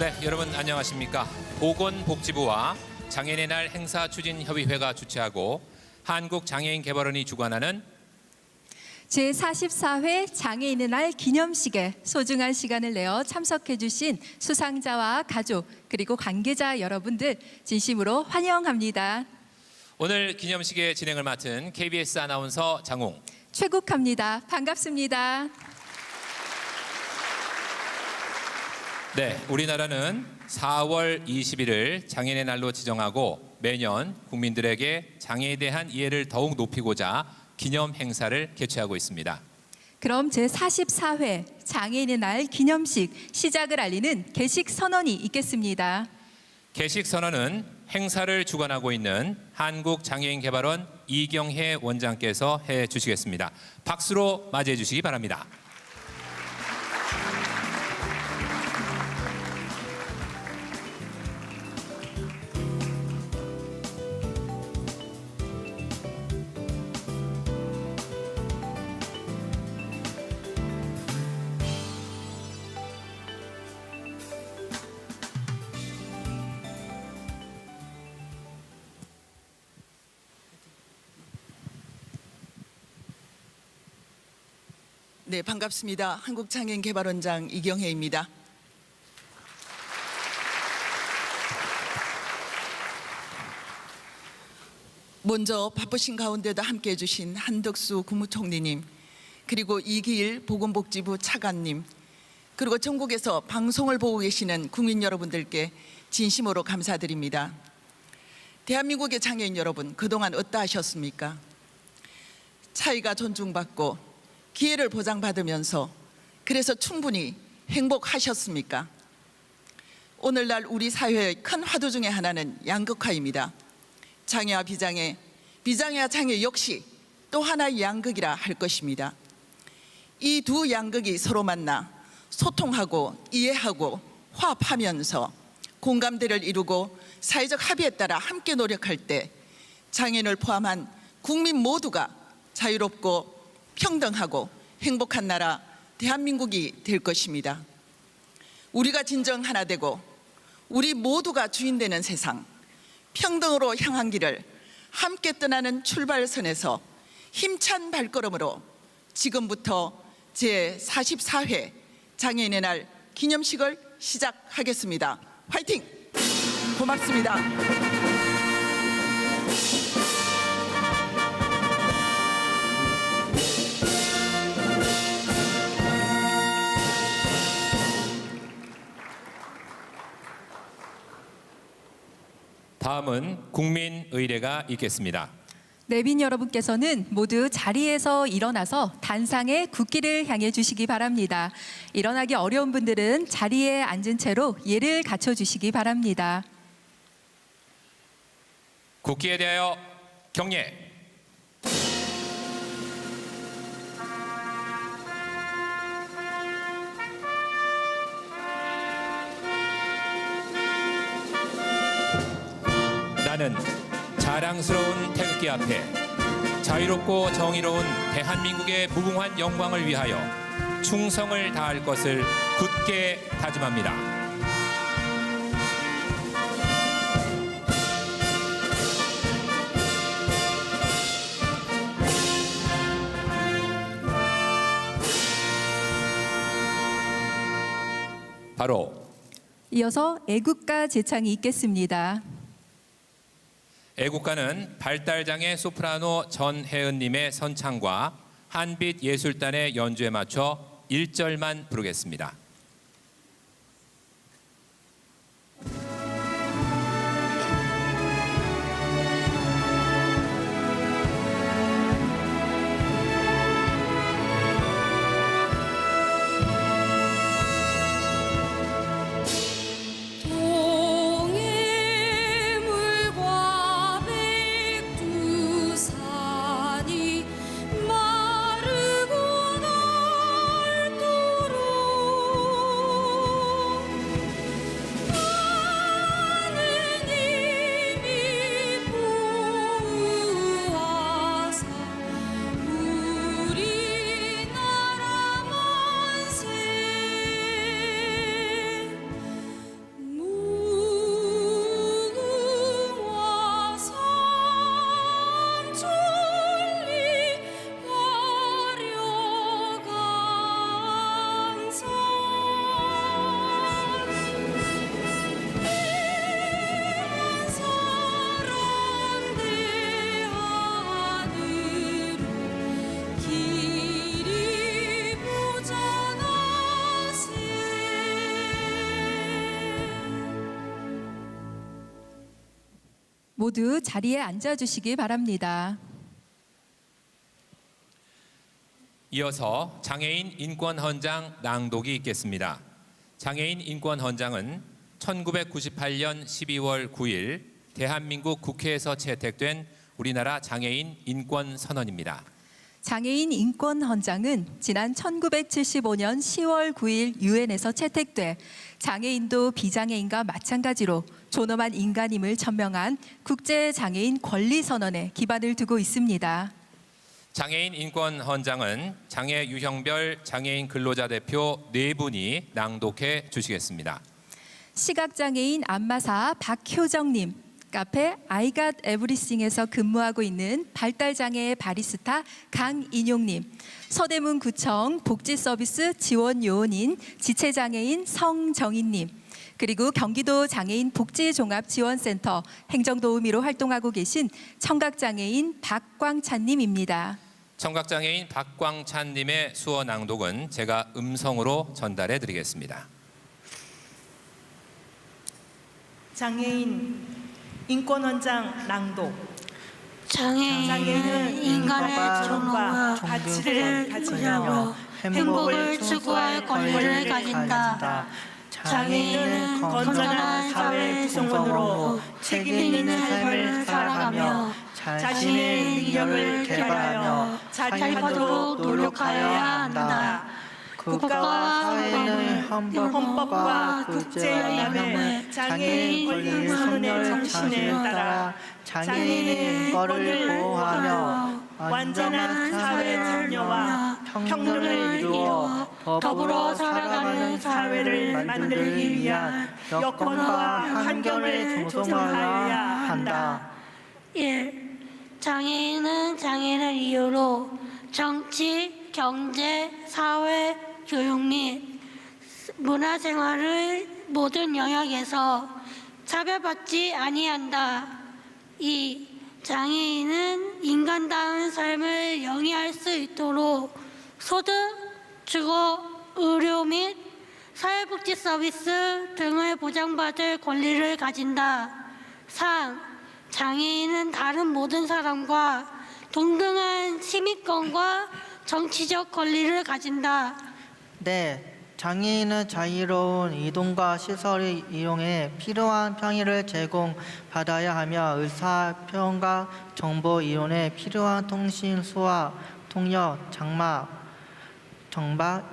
네, 여러분 안녕하십니까. 보건복지부와 장애인의 날 행사추진협의회가 주최하고 한국장애인개발원이 주관하는 제44회 장애인의 날 기념식에 소중한 시간을 내어 참석해 주신 수상자와 가족 그리고 관계자 여러분들 진심으로 환영합니다. 오늘 기념식의 진행을 맡은 KBS 아나운서 장웅, 최국합니다. 반갑습니다. 네, 우리나라는 4월 21일 장애인의 날로 지정하고 매년 국민들에게 장애에 대한 이해를 더욱 높이고자 기념 행사를 개최하고 있습니다. 그럼 제44회 장애인의 날 기념식 시작을 알리는 개식 선언이 있겠습니다. 개식 선언은 행사를 주관하고 있는 한국장애인개발원 이경혜 원장께서 해 주시겠습니다. 박수로 맞이해 주시기 바랍니다. 네, 반갑습니다. 한국장애인개발원장 이경혜입니다. 먼저 바쁘신 가운데도 함께해 주신 한덕수 국무총리님, 그리고 이기일 보건복지부 차관님, 그리고 전국에서 방송을 보고 계시는 국민 여러분들께 진심으로 감사드립니다. 대한민국의 장애인 여러분, 그동안 어떠하셨습니까? 차이가 존중받고 기회를 보장받으면서 그래서 충분히 행복하셨습니까? 오늘날 우리 사회의 큰 화두 중에 하나는 양극화입니다. 장애와 비장애, 비장애와 장애 역시 또 하나의 양극이라 할 것입니다. 이 두 양극이 서로 만나 소통하고 이해하고 화합하면서 공감대를 이루고 사회적 합의에 따라 함께 노력할 때 장애인을 포함한 국민 모두가 자유롭고 평등하고 행복한 나라 대한민국이 될 것입니다. 우리가 진정 하나 되고 우리 모두가 주인 되는 세상, 평등으로 향한 길을 함께 떠나는 출발선에서 힘찬 발걸음으로 지금부터 제44회 장애인의 날 기념식을 시작하겠습니다. 화이팅! 고맙습니다. 다음은 국민의례가 있겠습니다. 내빈 여러분께서는 모두 자리에서 일어나서 단상의 국기를 향해 주시기 바랍니다. 일어나기 어려운 분들은 자리에 앉은 채로 예를 갖춰 주시기 바랍니다. 국기에 대하여 경례. 나는 자랑스러운 태극기 앞에 자유롭고 정의로운 대한민국의 무궁한 영광을 위하여 충성을 다할 것을 굳게 다짐합니다. 바로 이어서 애국가 제창이 있겠습니다. 애국가는 발달장애 소프라노 전혜은님의 선창과 한빛 예술단의 연주에 맞춰 1절만 부르겠습니다. 마르고 닳도록 모두 자리에 앉아 주시기 바랍니다. 이어서 장애인 인권헌장 낭독이 있겠습니다. 장애인 인권헌장은 1998년 12월 9일 대한민국 국회에서 채택된 우리나라 장애인 인권선언입니다. 장애인 인권헌장은 지난 1975년 10월 9일 유엔에서 채택돼 장애인도 비장애인과 마찬가지로 존엄한 인간임을 천명한 국제장애인 권리선언에 기반을 두고 있습니다. 장애인 인권헌장은 장애 유형별 장애인 근로자 대표 4분이 낭독해 주시겠습니다. 시각장애인 안마사 박효정님, 카페 I Got Everything에서 근무하고 있는 발달장애 바리스타 강인용님, 서대문구청 복지서비스 지원요원인 지체장애인 성정인님, 그리고 경기도 장애인 복지종합지원센터 행정도우미로 활동하고 계신 청각장애인 박광찬님입니다. 청각장애인 박광찬님의 수어 낭독은 제가 음성으로 전달해 드리겠습니다. 장애인 인권헌장 낭독. 장애인은 인간의 존엄과 가치를 가지며 행복을 추구할 권리를 가진다. 장애인은 건전한 사회 구성원으로 책임 있는 삶을 살아가며 자신의 능력을 개발하여 자립하도록 노력하여야 한다. 국가와 사회는 헌법과 국제연합의 장애인 권리 선언의 정신에 따라 장애인의 인권을 보호하며 완전한 사회 참여와 평등을 이루어 더불어 살아가는 사회를 만들기 위한 여건과 환경을 조성하여야 한다. 1. 장애인은 장애를 이유로 정치, 경제, 사회, 교육 및 문화생활의 모든 영역에서 차별받지 아니한다. 2. 장애인은 인간다운 삶을 영위할 수 있도록 소득, 주거, 의료 및 사회복지 서비스 등을 보장받을 권리를 가진다. 3. 장애인은 다른 모든 사람과 동등한 시민권과 정치적 권리를 가진다. 네, 장애인은 자유로운 이동과 시설을 이용해 필요한 편의를 제공받아야 하며 의사표현과 정보 이용에 필요한 통신, 수화, 통역, 정박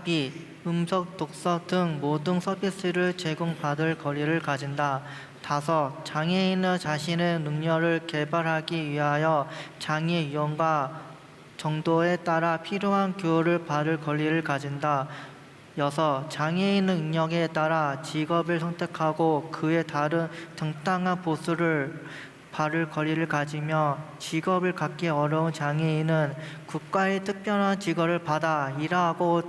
및 음성 독서 등 모든 서비스를 제공받을 권리를 가진다. 5. 장애인은 자신의 능력을 개발하기 위하여 장애 유형과 정도에 따라 필요한 교육을 받을 권리를 가진다. 6. 장애인의 능력에 따라 직업을 선택하고 그에 따른 정당한 보수를 받을 권리를 가지며 직업을 갖기 어려운 장애인은 국가의 특별한 직업을 받아 일하고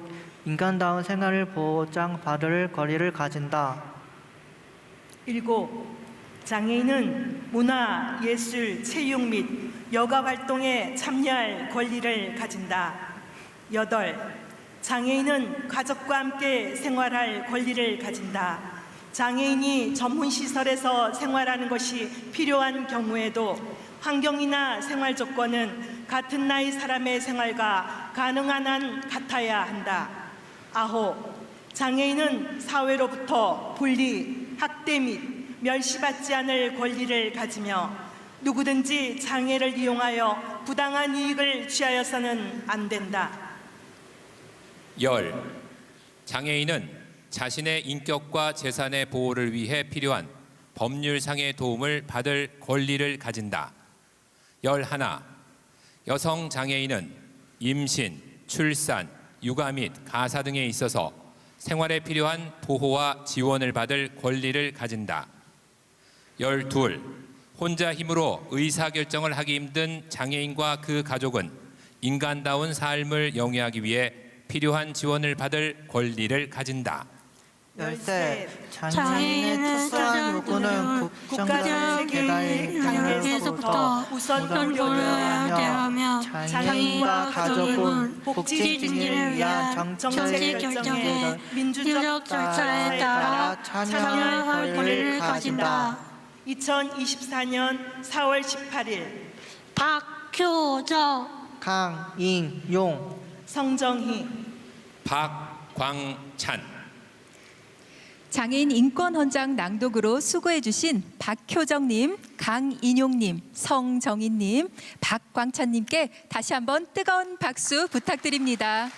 인간다운 생활을 보장받을 권리를 가진다. 7. 장애인은 문화, 예술, 체육 및 여가 활동에 참여할 권리를 가진다. 8. 장애인은 가족과 함께 생활할 권리를 가진다. 장애인이 전문 시설에서 생활하는 것이 필요한 경우에도 환경이나 생활 조건은 같은 나이 사람의 생활과 가능한 한 같아야 한다. 9. 장애인은 사회로부터 분리, 학대 및 멸시받지 않을 권리를 가지며 누구든지 장애를 이용하여 부당한 이익을 취하여서는 안 된다. 10. 장애인은 자신의 인격과 재산의 보호를 위해 필요한 법률상의 도움을 받을 권리를 가진다. 11. 여성 장애인은 임신, 출산, 육아 및 가사 등에 있어서 생활에 필요한 보호와 지원을 받을 권리를 가진다. 12. 혼자 힘으로 의사결정을 하기 힘든 장애인과 그 가족은 인간다운 삶을 영위하기 위해 필요한 지원을 받을 권리를 가진다. 13. 장애인의 특수한 요구는 국정적 계단의 단계에서부터 우선 고려해야 하며 장애인과 가족은 복지 증진을 위한 정책 결정에 민주적 절차에 따라 참여할 권리를 가진다. 2024년 4월 18일 박효정, 강인용, 성정희, 박광찬. 장애인 인권헌장 낭독으로 수고해주신 박효정님, 강인용님, 성정희님, 박광찬님께 다시 한번 뜨거운 박수 부탁드립니다.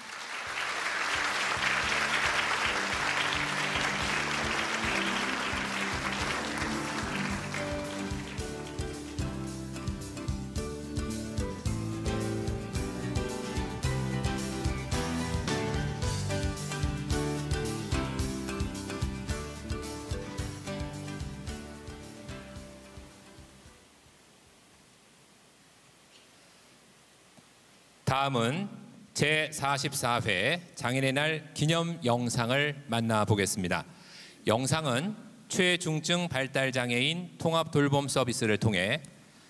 다음은 제44회 장인의 날 기념 영상을 만나보겠습니다. 영상은 최중증 발달장애인 통합 돌봄 서비스를 통해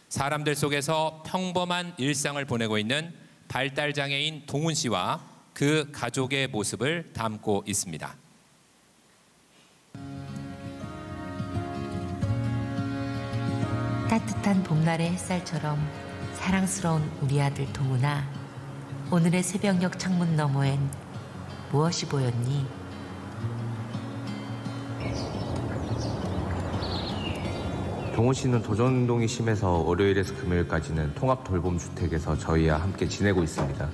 사람들 속에서 평범한 일상을 보내고 있는 발달장애인 동훈 씨와 그 가족의 모습을 담고 있습니다. 따뜻한 봄날의 햇살처럼 사랑스러운 우리 아들 동훈아, 오늘의 새벽녘 창문 너머엔 무엇이 보였니? 동훈 씨는 도전 운동이 심해서 월요일에서 금요일까지는 통합 돌봄 주택에서 저희와 함께 지내고 있습니다.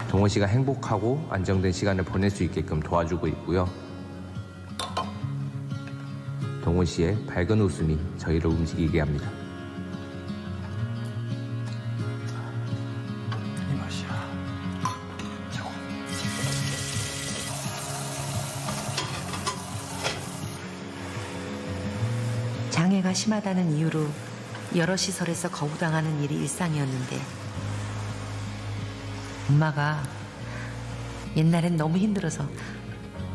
동훈 씨가 행복하고 안정된 시간을 보낼 수 있게끔 도와주고 있고요. 동훈 씨의 밝은 웃음이 저희를 움직이게 합니다. 이 맛이야. 최고. 장애가 심하다는 이유로 여러 시설에서 거부당하는 일이 일상이었는데, 엄마가 옛날엔 너무 힘들어서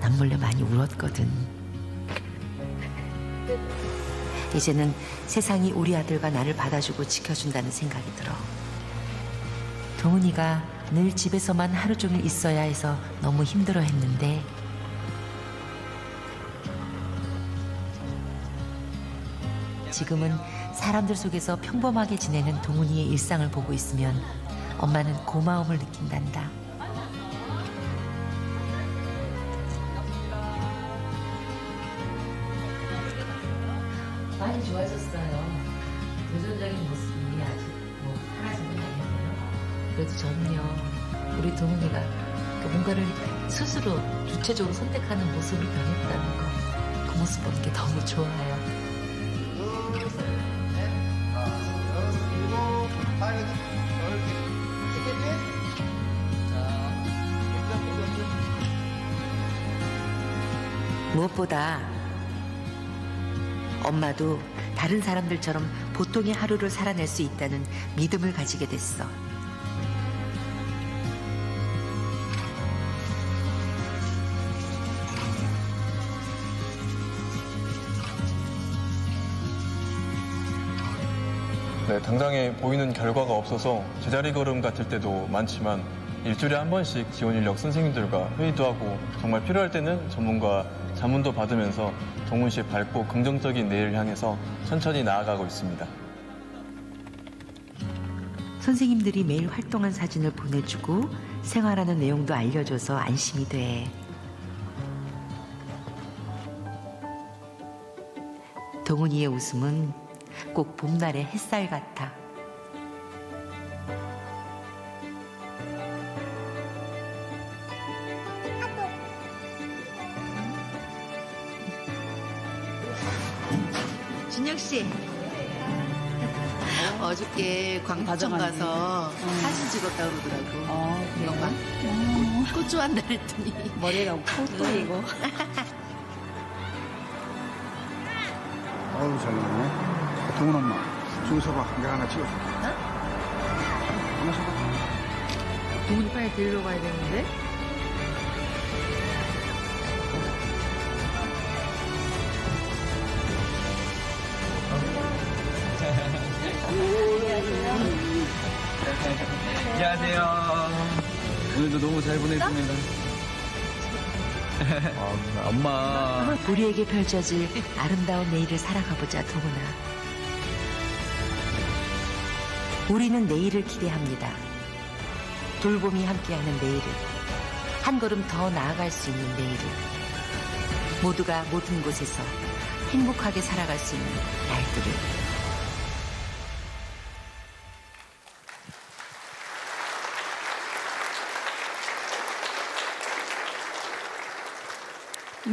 남몰래 많이 울었거든. 이제는 세상이 우리 아들과 나를 받아주고 지켜준다는 생각이 들어. 동훈이가 늘 집에서만 하루 종일 있어야 해서 너무 힘들어했는데, 지금은 사람들 속에서 평범하게 지내는 동훈이의 일상을 보고 있으면 엄마는 고마움을 느낀단다. 많이 좋아졌어요. 도전적인 모습이 아직 사라진 건 아니에요. 그래도 저는요, 우리 동훈이가 뭔가를 스스로 주체적으로 선택하는 모습으로 변했다는 거, 그 모습 보는 게 너무 좋아요. 무엇보다 엄마도 다른 사람들처럼 보통의 하루를 살아낼 수 있다는 믿음을 가지게 됐어. 네, 당장에 보이는 결과가 없어서 제자리 걸음 같을 때도 많지만 일주일에 한 번씩 지원 인력 선생님들과 회의도 하고 정말 필요할 때는 전문가 자문도 받으면서 동훈 씨의 밝고 긍정적인 내일을 향해서 천천히 나아가고 있습니다. 선생님들이 매일 활동한 사진을 보내주고 생활하는 내용도 알려줘서 안심이 돼. 동훈이의 웃음은 꼭 봄날의 햇살 같아. 준혁 씨, 어저께 광천 가서 사진 찍었다 그러더라고. 이거 봐. 꽃 좋아한다 그랬더니 머리가 꽃도 이고. 아유 잘 나오네. 동훈 엄마, 저기 서봐. 내가 하나 찍어줄게. 하나 서봐. 동훈이 빨리 데리러 가야 되는데. 안녕하세요. 오늘도 너무 잘 보냈습니다. 엄마. 우리에게 펼쳐질 아름다운 내일을 살아가보자, 동훈아. 우리는 내일을 기대합니다. 돌봄이 함께하는 내일을, 한 걸음 더 나아갈 수 있는 내일을, 모두가 모든 곳에서 행복하게 살아갈 수 있는 날들을.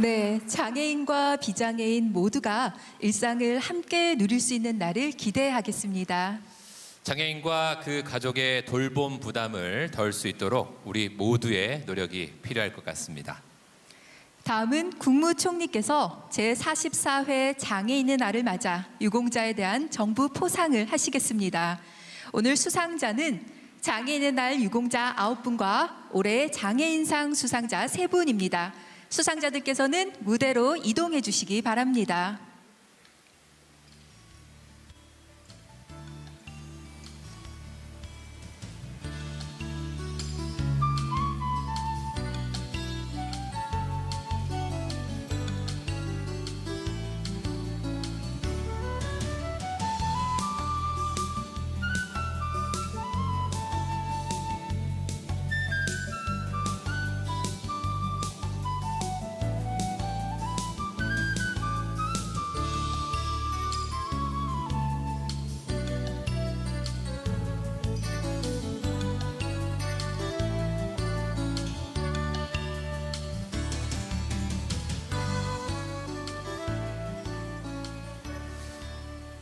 네, 장애인과 비장애인 모두가 일상을 함께 누릴 수 있는 날을 기대하겠습니다. 장애인과 그 가족의 돌봄 부담을 덜 수 있도록 우리 모두의 노력이 필요할 것 같습니다. 다음은 국무총리께서 제44회 장애인의 날을 맞아 유공자에 대한 정부 포상을 하시겠습니다. 오늘 수상자는 장애인의 날 유공자 9분과 올해 장애인상 수상자 3분입니다. 수상자들께서는 무대로 이동해 주시기 바랍니다.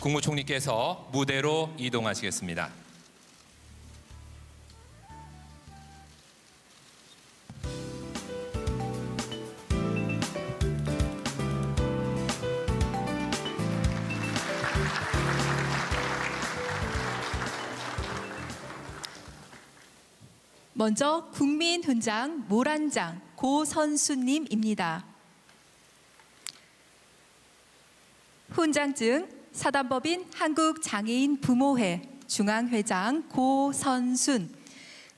국무총리께서 무대로 이동하시겠습니다. 먼저 국민훈장 모란장 고선수님입니다. 훈장증 사단법인 한국장애인 부모회 중앙회장 고선순.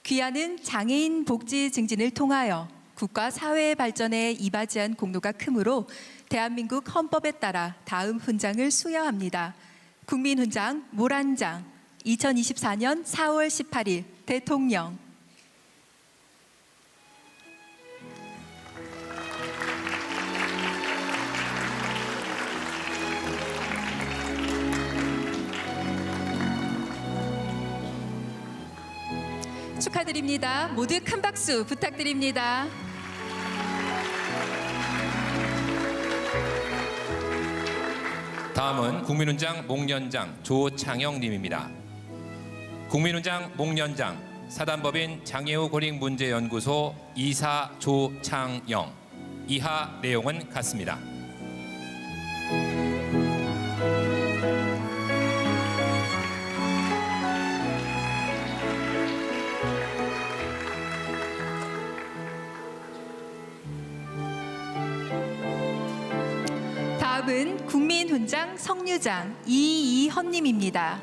귀하는 장애인 복지 증진을 통하여 국가 사회 발전에 이바지한 공로가 크므로 대한민국 헌법에 따라 다음 훈장을 수여합니다. 국민훈장 모란장 2024년 4월 18일 대통령. 축하드립니다. 모두 큰 박수 부탁드립니다. 다음은 국민훈장 목련장 조창영님입니다. 국민훈장 목련장 사단법인 장애우 고립문제연구소 이사 조창영. 이하 내용은 같습니다. 다음은 국민훈장 성류장 이이헌님입니다.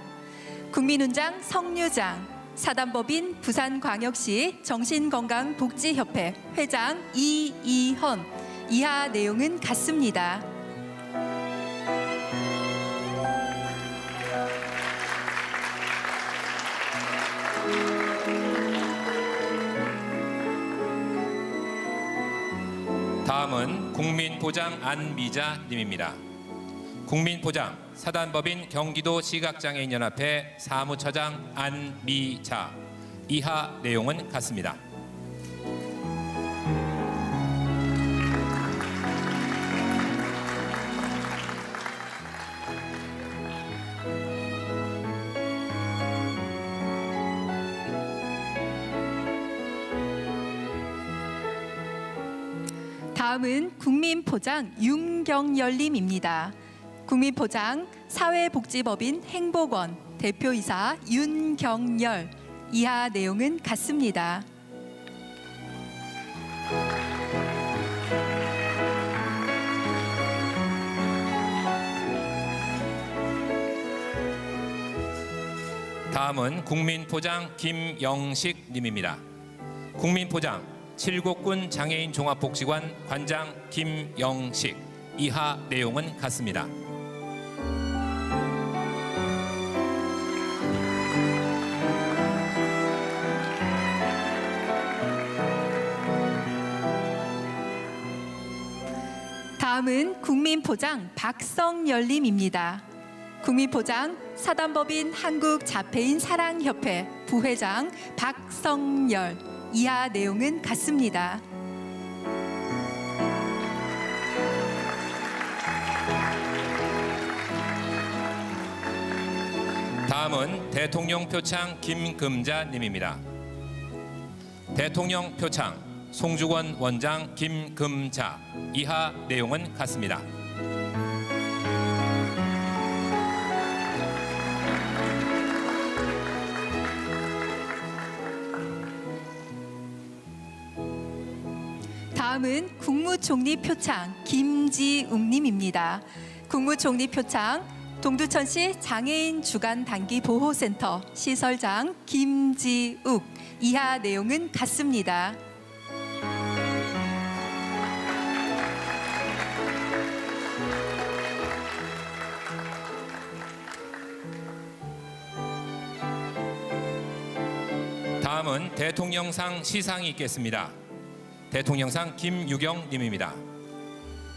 국민훈장 성류장 사단법인 부산광역시 정신건강복지협회 회장 이이헌. 이하 내용은 같습니다. 다음은 국민보장 안미자님입니다. 국민보장 사단법인 경기도 시각장애인연합회 사무처장 안미자. 이하 내용은 같습니다. 다음은 국민포장 윤경열님입니다. 국민포장 사회복지법인 행복원 대표이사 윤경열. 이하 내용은 같습니다. 다음은 국민포장 김영식님입니다. 국민포장 칠곡군 장애인 종합복지관 관장 김영식. 이하 내용은 같습니다. 다음은 국민포장 박성열님입니다. 국민포장 사단법인 한국자폐인 사랑협회 부회장 박성열. 이하 내용은 같습니다. 다음은 대통령 표창 김금자님입니다. 대통령 표창 송주권 원장 김금자. 이하 내용은 같습니다. 다음은 국무총리 표창 김지욱님입니다. 국무총리 표창 동두천시 장애인 주간 단기 보호센터 시설장 김지욱. 이하 내용은 같습니다. 다음은 대통령상 시상이 있겠습니다. 대통령상 김유경님입니다.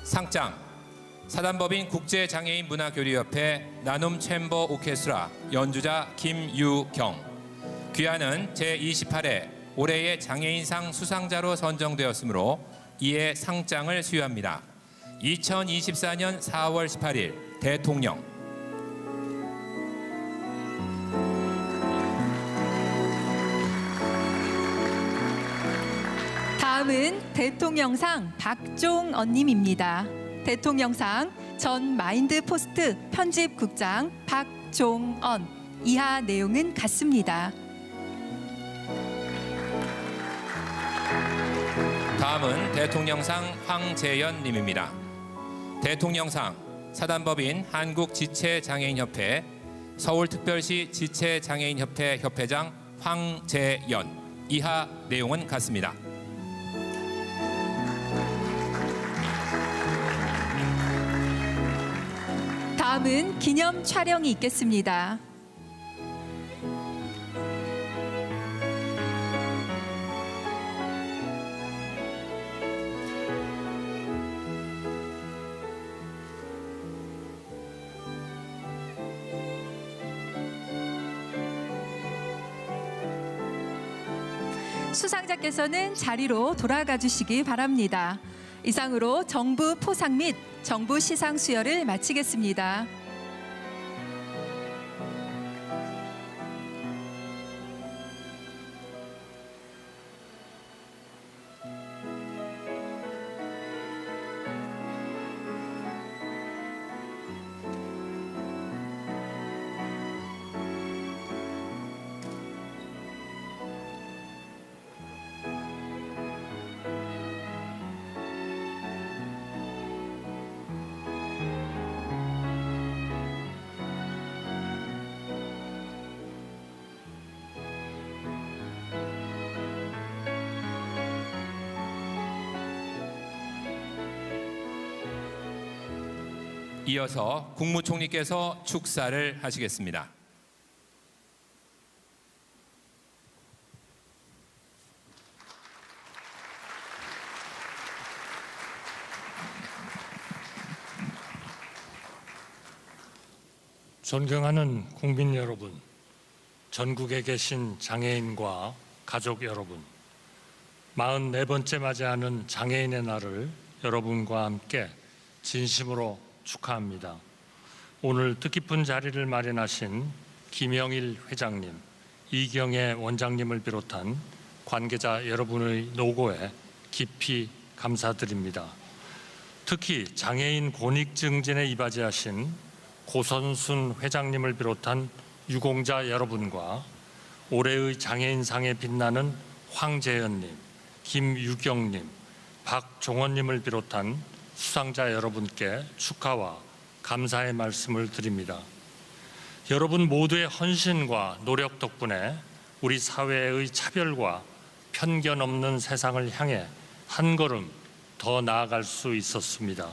상장 사단법인 국제장애인 문화교류협회 나눔 챔버 오케스트라 연주자 김유경. 귀하는 제28회 올해의 장애인상 수상자로 선정되었으므로 이에 상장을 수여합니다. 2024년 4월 18일 대통령. 다음은 대통령상 박종언님입니다. 대통령상 전 마인드포스트 편집국장 박종언. 이하 내용은 같습니다. 다음은 대통령상 황재연님입니다. 대통령상 사단법인 한국지체장애인협회 서울특별시 지체장애인협회 협회장 황재연. 이하 내용은 같습니다. 다음은 기념 촬영이 있겠습니다. 수상자께서는 자리로 돌아가 주시기 바랍니다. 이상으로 정부 포상 및 정부 시상 수여를 마치겠습니다. 이어서 국무총리께서 축사를 하시겠습니다. 존경하는 국민 여러분, 전국에 계신 장애인과 가족 여러분, 44번째 맞이하는 장애인의 날을 여러분과 함께 진심으로 축하합니다. 오늘 뜻깊은 자리를 마련하신 김영일 회장님, 이경애 원장님을 비롯한 관계자 여러분의 노고에 깊이 감사드립니다. 특히 장애인 권익 증진에 이바지하신 고선순 회장님을 비롯한 유공자 여러분과 올해의 장애인상에 빛나는 황재현님, 김유경님, 박종원님을 비롯한 수상자 여러분께 축하와 감사의 말씀을 드립니다. 여러분 모두의 헌신과 노력 덕분에 우리 사회의 차별과 편견 없는 세상을 향해 한 걸음 더 나아갈 수 있었습니다.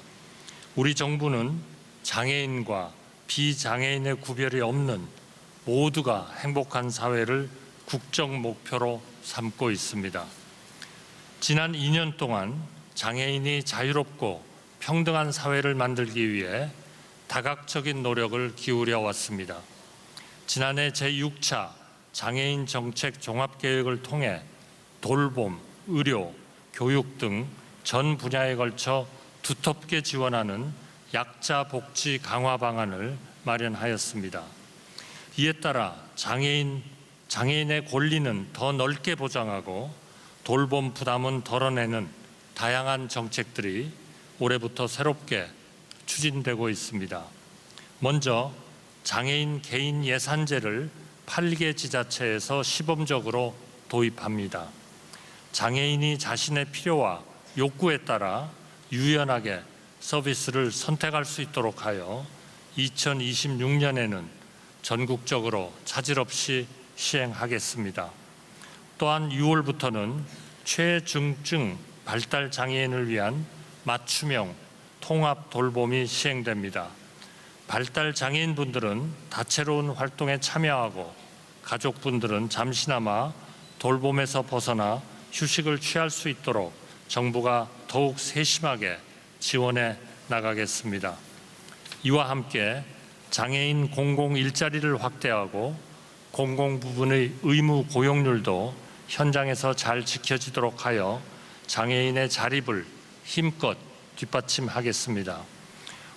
우리 정부는 장애인과 비장애인의 구별이 없는 모두가 행복한 사회를 국정 목표로 삼고 있습니다. 지난 2년 동안 장애인이 자유롭고 평등한 사회를 만들기 위해 다각적인 노력을 기울여 왔습니다. 지난해 제6차 장애인 정책 종합계획을 통해 돌봄, 의료, 교육 등 전 분야에 걸쳐 두텁게 지원하는 약자 복지 강화 방안을 마련하였습니다. 이에 따라 장애인의 권리는 더 넓게 보장하고 돌봄 부담은 덜어내는 다양한 정책들이 올해부터 새롭게 추진되고 있습니다. 먼저 장애인 개인 예산제를 8개 지자체에서 시범적으로 도입합니다. 장애인이 자신의 필요와 욕구에 따라 유연하게 서비스를 선택할 수 있도록 하여 2026년에는 전국적으로 차질 없이 시행하겠습니다. 또한 6월부터는 최중증 발달 장애인을 위한 맞춤형 통합 돌봄이 시행됩니다. 발달 장애인분들은 다채로운 활동에 참여하고 가족분들은 잠시나마 돌봄에서 벗어나 휴식을 취할 수 있도록 정부가 더욱 세심하게 지원해 나가겠습니다. 이와 함께 장애인 공공 일자리를 확대하고 공공 부분의 의무 고용률도 현장에서 잘 지켜지도록 하여 장애인의 자립을 힘껏 뒷받침하겠습니다.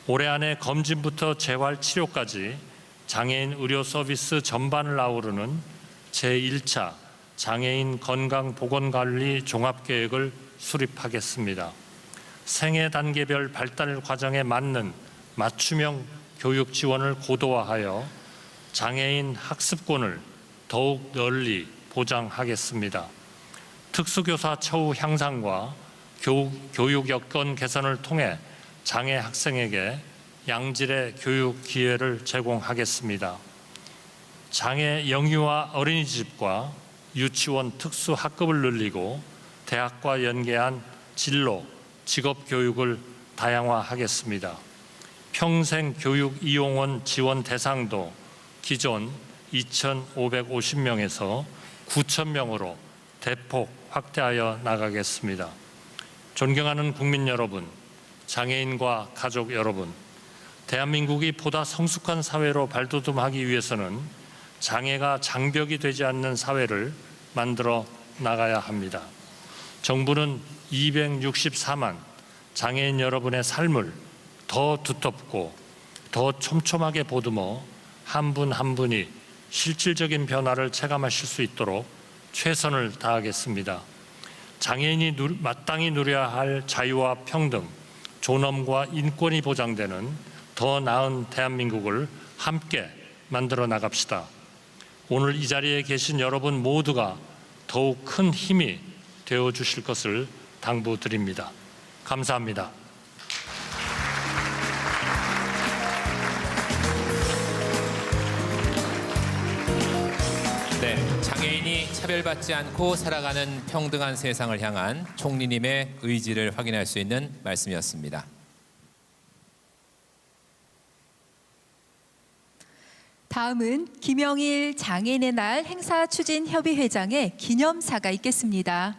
올해 안에 검진부터 재활 치료까지 장애인 의료 서비스 전반을 아우르는 제1차 장애인 건강보건관리 종합계획을 수립하겠습니다. 생애 단계별 발달 과정에 맞는 맞춤형 교육 지원을 고도화하여 장애인 학습권을 더욱 널리 보장하겠습니다. 특수교사 처우 향상과 교육 여건 개선을 통해 장애 학생에게 양질의 교육 기회를 제공하겠습니다. 장애 영유아 어린이집과 유치원 특수 학급을 늘리고 대학과 연계한 진로, 직업 교육을 다양화하겠습니다. 평생 교육 이용원 지원 대상도 기존 2,550명에서 9,000명으로 대폭 확대하여 나가겠습니다. 존경하는 국민 여러분, 장애인과 가족 여러분, 대한민국이 보다 성숙한 사회로 발돋움하기 위해서는 장애가 장벽이 되지 않는 사회를 만들어 나가야 합니다. 정부는 264만 장애인 여러분의 삶을 더 두텁고 더 촘촘하게 보듬어 한 분 한 분이 실질적인 변화를 체감하실 수 있도록 최선을 다하겠습니다. 장애인이 마땅히 누려야 할 자유와 평등, 존엄과 인권이 보장되는 더 나은 대한민국을 함께 만들어 나갑시다. 오늘 이 자리에 계신 여러분 모두가 더욱 큰 힘이 되어 주실 것을 당부드립니다. 감사합니다. 네, 장애인이 차별받지 않고 살아가는 평등한 세상을 향한 총리님의 의지를 확인할 수 있는 말씀이었습니다. 다음은 김영일 장애인의 날 행사 추진 협의회장의 기념사가 있겠습니다.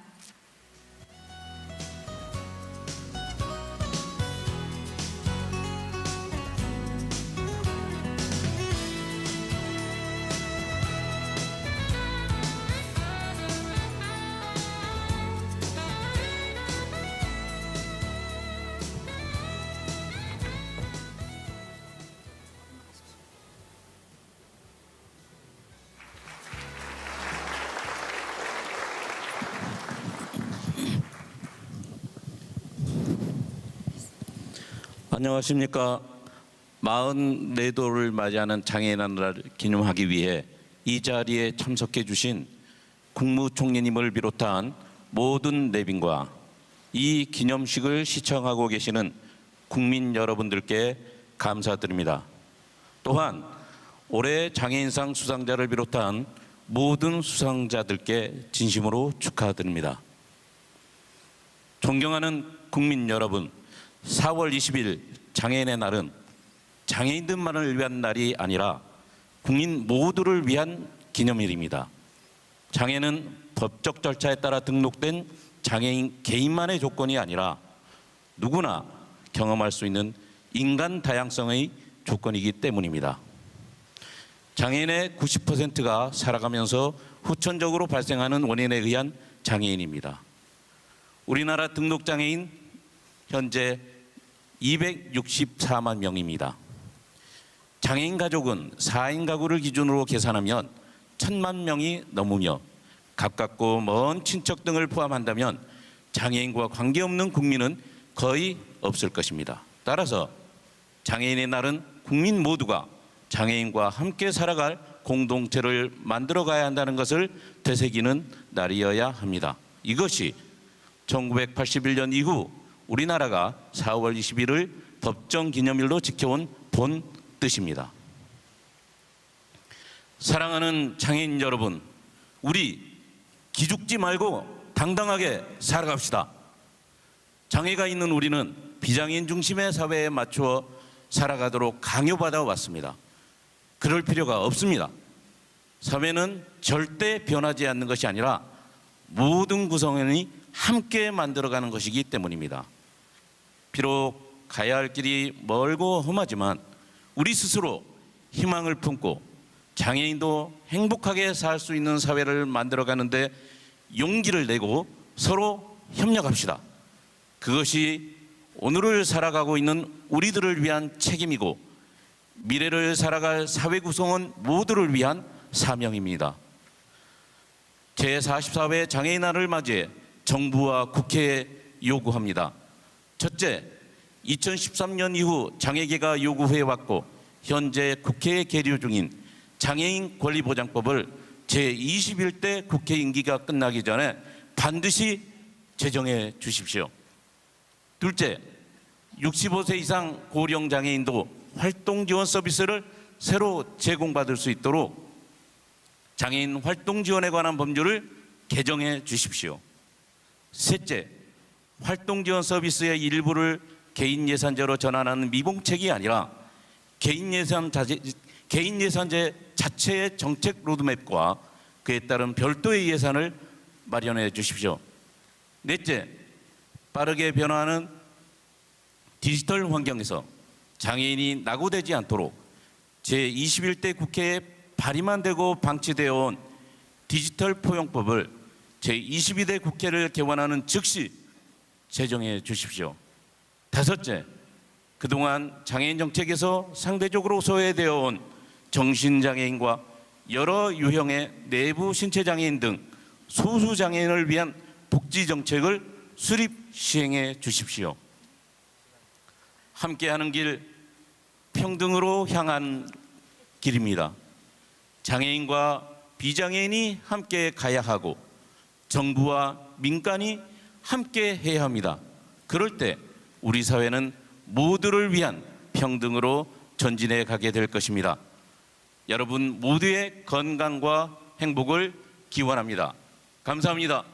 안녕하십니까. 44도를 맞이하는 장애인 날을 기념하기 위해 이 자리에 참석해 주신 국무총리님을 비롯한 모든 내빈과 이 기념식을 시청하고 계시는 국민 여러분들께 감사드립니다. 또한 올해 장애인상 수상자를 비롯한 모든 수상자들께 진심으로 축하드립니다. 존경하는 국민 여러분, 4월 20일 장애인의 날은 장애인들만을 위한 날이 아니라 국민 모두를 위한 기념일입니다. 장애는 법적 절차에 따라 등록된 장애인 개인만의 조건이 아니라 누구나 경험할 수 있는 인간 다양성의 조건이기 때문입니다. 장애인의 90%가 살아가면서 후천적으로 발생하는 원인에 의한 장애인입니다. 우리나라 등록장애인 현재 264만 명입니다. 장애인 가족은 4인 가구를 기준으로 계산하면 1,000만 명이 넘으며 가깝고 먼 친척 등을 포함한다면 장애인과 관계없는 국민은 거의 없을 것입니다. 따라서 장애인의 날은 국민 모두가 장애인과 함께 살아갈 공동체를 만들어가야 한다는 것을 되새기는 날이어야 합니다. 이것이 1981년 이후 우리나라가 4월 20일을 법정 기념일로 지켜온 본 뜻입니다. 사랑하는 장애인 여러분, 우리 기죽지 말고 당당하게 살아갑시다. 장애가 있는 우리는 비장애인 중심의 사회에 맞추어 살아가도록 강요받아 왔습니다. 그럴 필요가 없습니다. 사회는 절대 변하지 않는 것이 아니라 모든 구성원이 함께 만들어가는 것이기 때문입니다. 비록 가야 할 길이 멀고 험하지만 우리 스스로 희망을 품고 장애인도 행복하게 살 수 있는 사회를 만들어가는데 용기를 내고 서로 협력합시다. 그것이 오늘을 살아가고 있는 우리들을 위한 책임이고 미래를 살아갈 사회 구성원 모두를 위한 사명입니다. 제44회 장애인 날을 맞이해 정부와 국회에 요구합니다. 첫째, 2013년 이후 장애계가 요구해왔고 현재 국회에 계류 중인 장애인 권리보장법을 제21대 국회 임기가 끝나기 전에 반드시 제정해 주십시오. 둘째, 65세 이상 고령 장애인도 활동 지원 서비스를 새로 제공받을 수 있도록 장애인 활동 지원에 관한 법률을 개정해 주십시오. 셋째, 활동 지원 서비스의 일부를 개인 예산제로 전환하는 미봉책이 아니라 개인 예산제 자체의 정책 로드맵과 그에 따른 별도의 예산을 마련해 주십시오. 넷째, 빠르게 변화하는 디지털 환경에서 장애인이 낙오되지 않도록 제21대 국회에 발의만 되고 방치되어 온 디지털 포용법을 제22대 국회를 개원하는 즉시 제정해 주십시오. 다섯째, 그동안 장애인 정책에서 상대적으로 소외되어 온 정신장애인과 여러 유형의 내부 신체장애인 등 소수장애인을 위한 복지정책을 수립 시행해 주십시오. 함께하는 길, 평등으로 향한 길입니다. 장애인과 비장애인이 함께 가야 하고 정부와 민간이 함께 해야 합니다. 그럴 때 우리 사회는 모두를 위한 평등으로 전진해 가게 될 것입니다. 여러분 모두의 건강과 행복을 기원합니다. 감사합니다.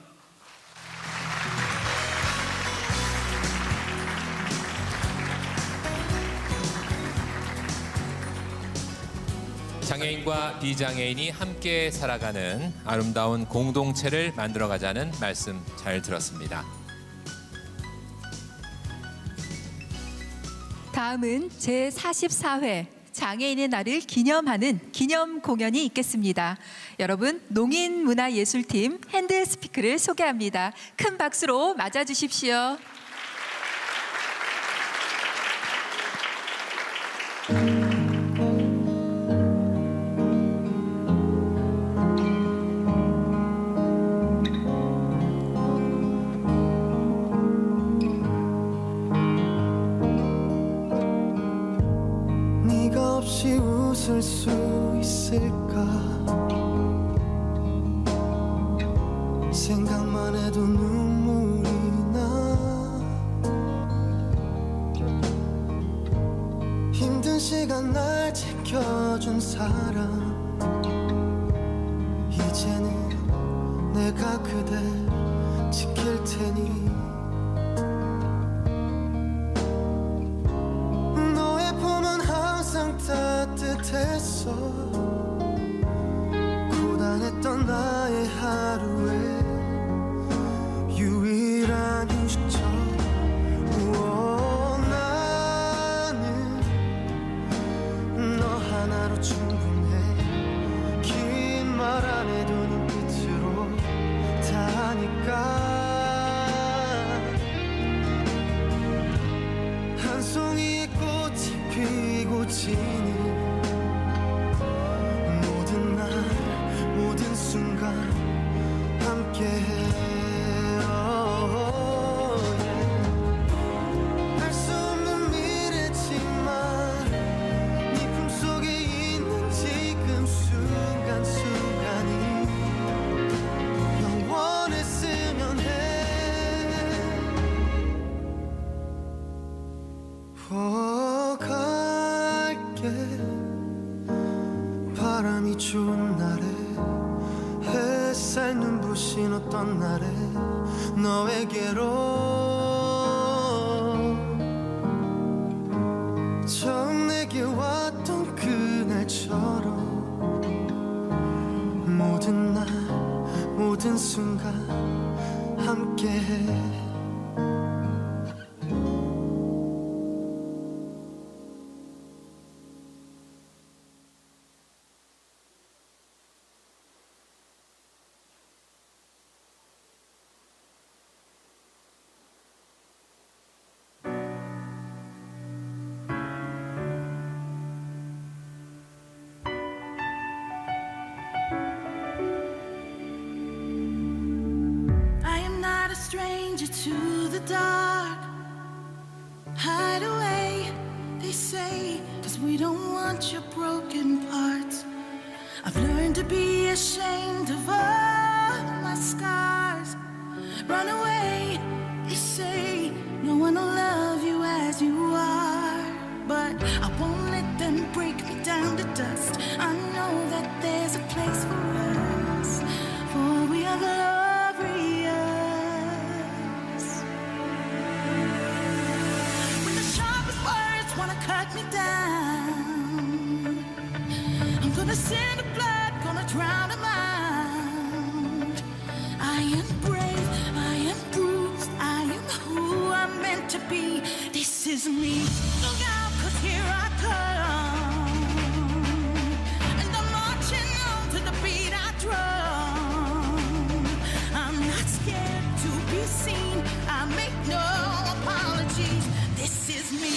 장애인과 비장애인이 함께 살아가는 아름다운 공동체를 만들어가자는 말씀 잘 들었습니다. 다음은 제44회 장애인의 날을 기념하는 기념 공연이 있겠습니다. 여러분, 농인문화예술팀 핸드스피크를 소개합니다. 큰 박수로 맞아주십시오. 웃을 수 있을까 생각만 해도 눈물이 나 힘든 시간 날 지켜준 사람 내가 그댈 지킬 테니 너의 품은 항상 따뜻했어 고단했던 나의 하루에 유일한 휴식처 나는 너 하나로 충분해 긴 말 안 해도 눈빛으로 다 하니까 한 송이의 꽃이 피고 지는 모든 날 모든 순간 함께해 알 수 없는 미래지만 네 품속에 있는 지금 순간순간이 영원했으면 해 갈게 바람이 좋은 날에 햇살 눈부신 어떤 날에 너에게로 처음 내게 왔던 그날처럼 모든 날 모든 순간 함께해 stranger to the dark. Hide away, they say, 'cause we don't want your broken parts. I've learned to be ashamed of all my scars. Run away, they say, no one will love you as you are. But I won't let them break me down to dust. I know that there's a place for us, for we are glorious. Wanna cut me down, I'm gonna send the blood, gonna drown them out. I am brave, I am bruised, I am who I'm meant to be. This is me. Look out, 'cause here I come, and I'm marching on to the beat I drum. I'm not scared to be seen, I make no apologies. This is me.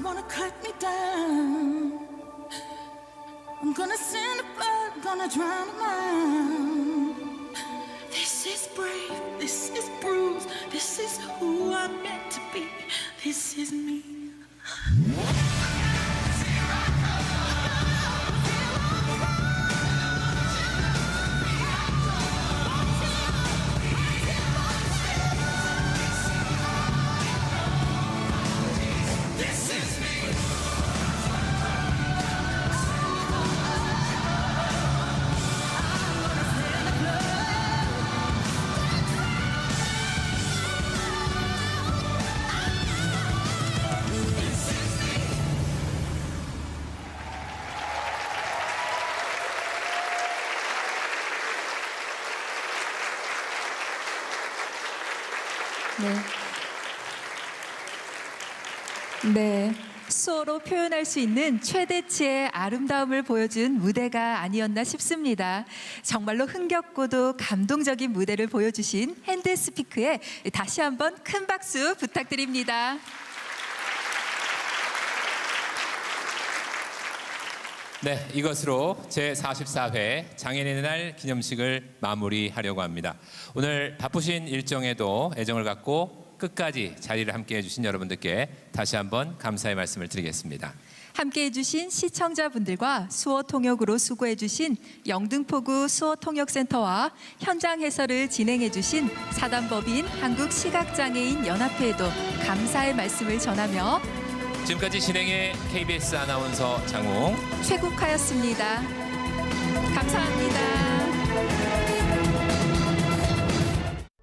Wanna cut me down, I'm gonna send the blood, gonna drown them out. this is bruised. This is who I'm meant to be. This is me. 네. 수어로 표현할 수 있는 최대치의 아름다움을 보여준 무대가 아니었나 싶습니다. 정말로 흥겹고도 감동적인 무대를 보여주신 핸드스피크에 다시 한번 큰 박수 부탁드립니다. 네, 이것으로 제44회 장애인의 날 기념식을 마무리하려고 합니다. 오늘 바쁘신 일정에도 애정을 갖고 끝까지 자리를 함께해 주신 여러분들께 다시 한번 감사의 말씀을 드리겠습니다. 함께해 주신 시청자분들과 수어 통역으로 수고해 주신 영등포구 수어 통역센터와 현장 해설을 진행해 주신 사단법인 한국시각장애인 연합회에도 감사의 말씀을 전하며 지금까지 진행의 KBS 아나운서 장웅 최국하였습니다. 감사합니다.